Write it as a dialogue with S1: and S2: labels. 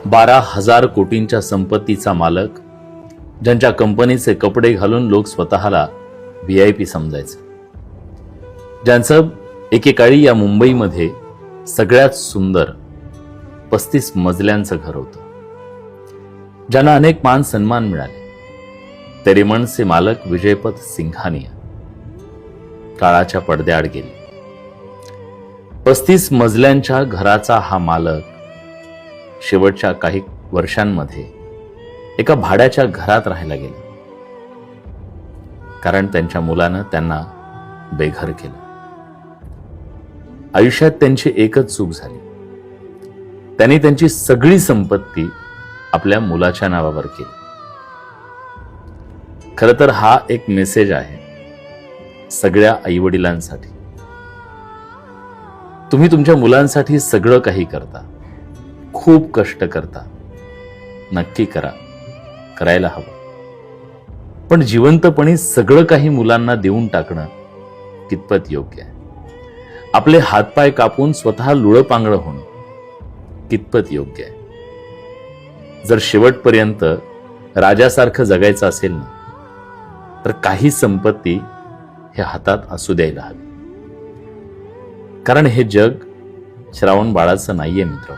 S1: 12,000 कोटींच्या संपत्तीचा मालक, ज्यांच्या कंपनीचे कपडे घालून लोक स्वतःला VIP समजायचे, ज्यांचं एकेकाळी या मुंबईमध्ये सगळ्यात सुंदर 35 मजल्यांचं घर होतं, ज्यांना अनेक मान सन्मान मिळाले, ते रेमंडचे मालक विजयपथ सिंघानिया काळाच्या पडद्याआड गेले. 35 मजल्यांच्या घराचा हा मालक शेवटच्या काही वर्षांमध्ये एका भाड्याच्या घरात राहायला गेला, कारण त्यांच्या मुलानं त्यांना बेघर केलं. आयुष्यात त्यांची एकच चूक झाली, त्यांनी त्यांची सगळी संपत्ती आपल्या मुलाच्या नावावर केली. खरं तर हा एक मेसेज आहे सगळ्या आईवडिलांसाठी. तुम्ही तुमच्या मुलांसाठी सगळं काही करता, खूप कष्ट करता, नक्की करा, करायला हवं. पण जिवंतपणी सगळं काही मुलांना देऊन टाकणं कितपत योग्य आहे? आपले हातपाय कापून स्वतः लुळंपांगळं होणं कितपत योग्य आहे? जर शेवटपर्यंत राजासारखं जगायचं असेल ना, तर काही संपत्ती हे हातात असू द्यायला हवी. कारण हे जग श्रावण बाळाचं नाहीये मित्र.